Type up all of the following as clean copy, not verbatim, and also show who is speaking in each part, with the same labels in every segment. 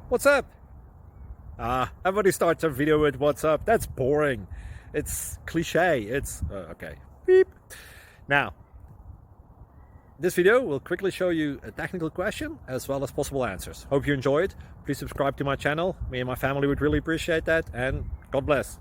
Speaker 1: What's up? Everybody starts a video with what's up. That's boring. It's cliche. It's okay. Beep. Now, this video will quickly show you a technical question as well as possible answers. Hope you enjoy it. Please subscribe to my channel. Me and my family would really appreciate that, and God bless.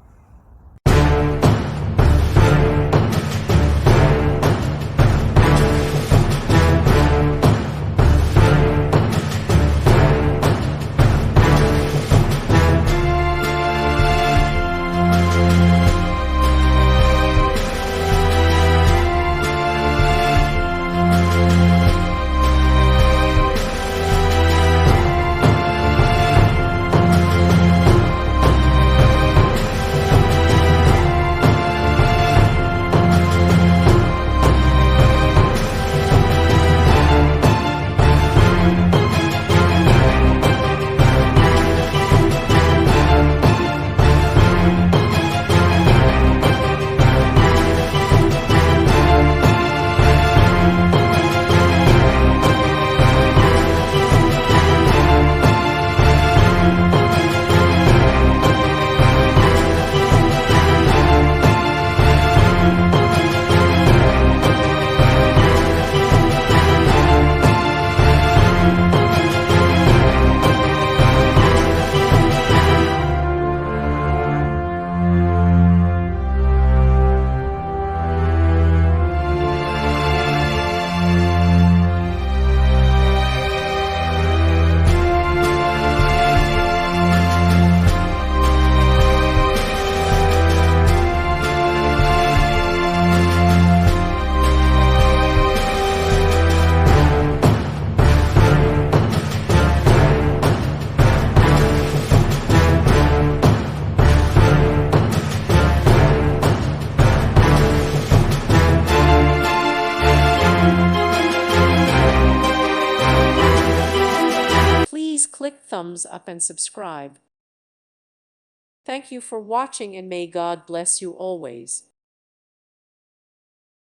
Speaker 2: Please click thumbs up and subscribe. Thank you for watching, and may God bless you always.